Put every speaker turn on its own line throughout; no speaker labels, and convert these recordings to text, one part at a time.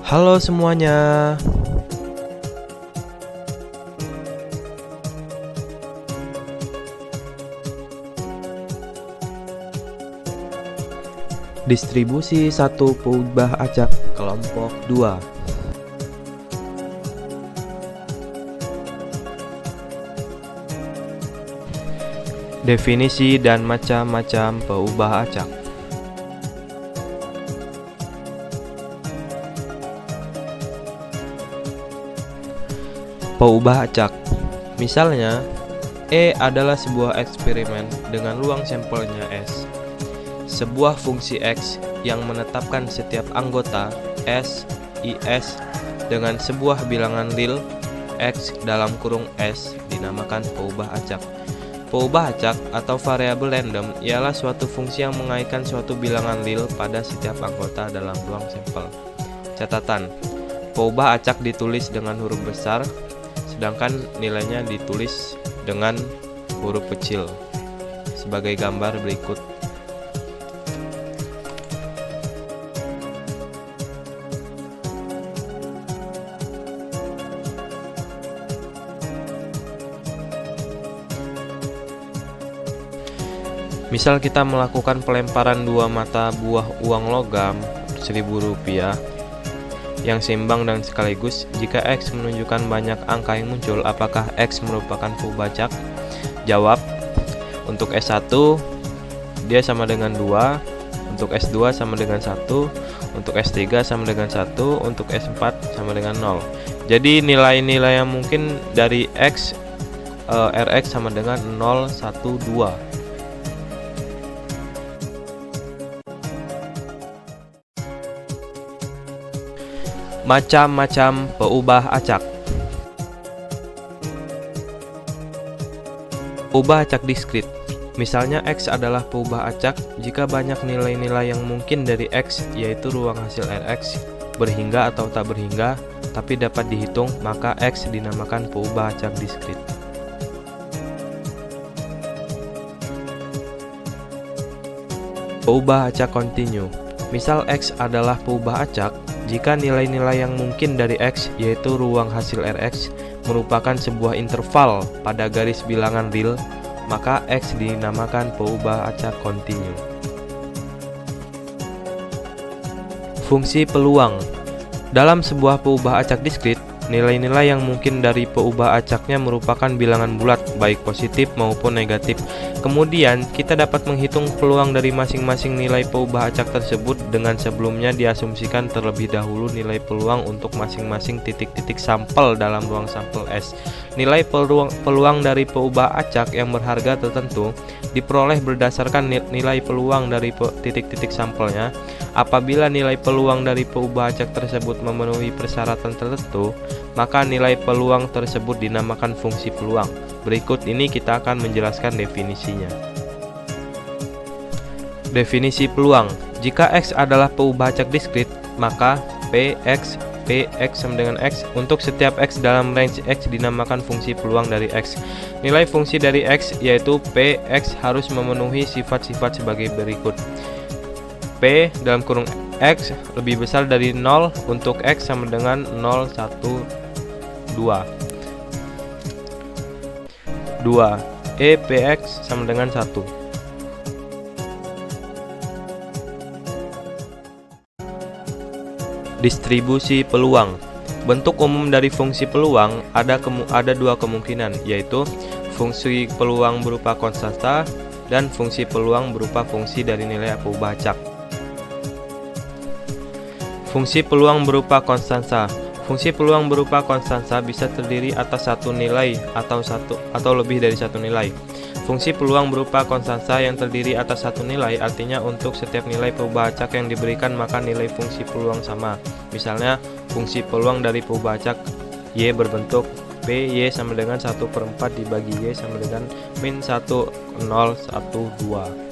Halo semuanya. Distribusi satu peubah acak kelompok 2. Definisi dan macam-macam peubah acak. Peubah acak. Misalnya, E adalah sebuah eksperimen dengan ruang sampelnya S. Sebuah fungsi X yang menetapkan setiap anggota S, IS dengan sebuah bilangan real X dalam kurung S dinamakan peubah acak. Peubah acak atau variabel random ialah suatu fungsi yang mengaitkan suatu bilangan real pada setiap anggota dalam ruang sampel. Catatan, peubah acak ditulis dengan huruf besar, sedangkan nilainya ditulis dengan huruf kecil sebagai gambar berikut. Misal kita melakukan pelemparan dua mata buah uang logam Rp1.000 yang seimbang dan sekaligus. Jika X menunjukkan banyak angka yang muncul, apakah X merupakan peubah acak? Jawab, untuk S1 dia sama dengan 2, untuk S2 sama dengan 1, untuk S3 sama dengan 1, untuk S4 sama dengan 0. Jadi nilai-nilai yang mungkin dari X, Rx sama dengan 0, 1, 2. Macam-macam peubah acak. Peubah acak diskrit. Misalnya X adalah peubah acak jika banyak nilai-nilai yang mungkin dari X, yaitu ruang hasil Rx berhingga atau tak berhingga, tapi dapat dihitung, maka X dinamakan peubah acak diskrit. Peubah acak kontinu. Misal X adalah peubah acak jika nilai-nilai yang mungkin dari X, yaitu ruang hasil Rx, merupakan sebuah interval pada garis bilangan real, maka X dinamakan peubah acak kontinu. Fungsi peluang. Dalam sebuah peubah acak diskrit, nilai-nilai yang mungkin dari peubah acaknya merupakan bilangan bulat, baik positif maupun negatif. Kemudian, kita dapat menghitung peluang dari masing-masing nilai peubah acak tersebut dengan sebelumnya diasumsikan terlebih dahulu nilai peluang untuk masing-masing titik-titik sampel dalam ruang sampel S. Nilai peluang dari peubah acak yang berharga tertentu diperoleh berdasarkan nilai peluang dari titik-titik sampelnya. Apabila nilai peluang dari peubah acak tersebut memenuhi persyaratan tertentu, maka nilai peluang tersebut dinamakan fungsi peluang. Berikut ini kita akan menjelaskan definisinya. Definisi peluang. Jika X adalah peubah acak diskrit, maka Px sama dengan X. Untuk setiap X dalam range X dinamakan fungsi peluang dari X. Nilai fungsi dari X yaitu Px harus memenuhi sifat-sifat sebagai berikut. P dalam kurung X lebih besar dari 0 untuk X sama dengan 0, 1, 2. 2. Px sama dengan 1. Distribusi peluang. Bentuk umum dari fungsi peluang ada dua kemungkinan, yaitu fungsi peluang berupa konstanta dan fungsi peluang berupa fungsi dari nilai peubah acak. Fungsi peluang berupa konstanta. Fungsi peluang berupa konstanta bisa terdiri atas satu nilai atau lebih dari satu nilai. Fungsi peluang berupa konstanta yang terdiri atas satu nilai artinya untuk setiap nilai peubah acak yang diberikan maka nilai fungsi peluang sama. Misalnya, fungsi peluang dari peubah acak Y berbentuk P, Y sama dengan 1/4 dibagi Y sama dengan min 1, 0, 1, 2.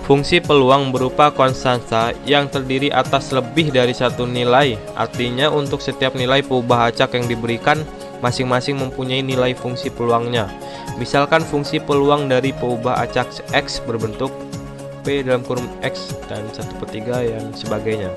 Fungsi peluang berupa konstanta yang terdiri atas lebih dari satu nilai, artinya untuk setiap nilai peubah acak yang diberikan, masing-masing mempunyai nilai fungsi peluangnya. Misalkan fungsi peluang dari peubah acak X berbentuk P dalam kurung X dan 1/3 dan sebagainya.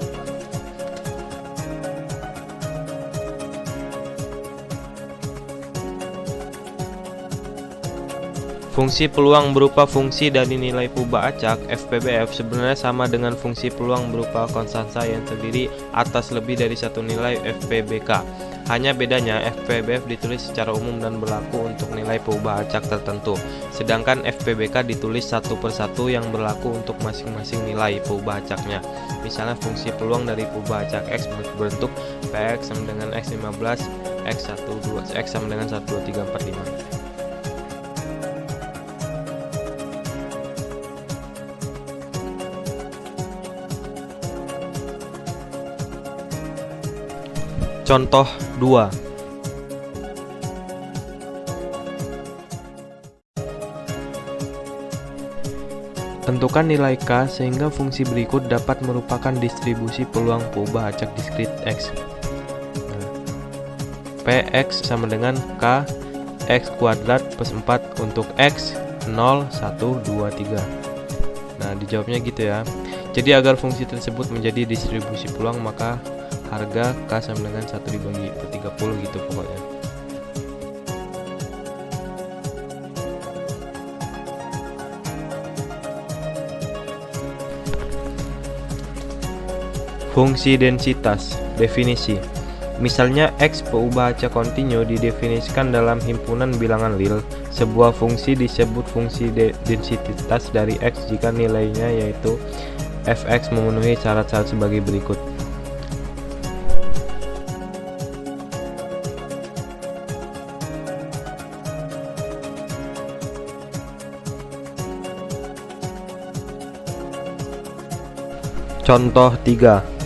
Fungsi peluang berupa fungsi dari nilai peubah acak FPBF sebenarnya sama dengan fungsi peluang berupa konstanta yang terdiri atas lebih dari satu nilai FPBK. Hanya bedanya FPBF ditulis secara umum dan berlaku untuk nilai peubah acak tertentu, sedangkan FPBK ditulis satu persatu yang berlaku untuk masing-masing nilai peubah acaknya. Misalnya fungsi peluang dari peubah acak X berbentuk Px sama dengan X15, X sama dengan 1, 2, 3, 4, 5. Contoh 2. Tentukan nilai K sehingga fungsi berikut dapat merupakan distribusi peluang peubah acak diskrit X. Px sama dengan K X kuadrat plus 4 untuk X 0, 1, 2, 3. Nah, dijawabnya gitu ya. Jadi agar fungsi tersebut menjadi distribusi peluang, maka harga K sama dengan 1 dibagi per 30 gitu pokoknya. Fungsi densitas, definisi. Misalnya X peubah acak kontinu didefinisikan dalam himpunan bilangan Liouville. Sebuah fungsi disebut fungsi densitas dari X jika nilainya yaitu fx memenuhi syarat-syarat sebagai berikut. Contoh 3.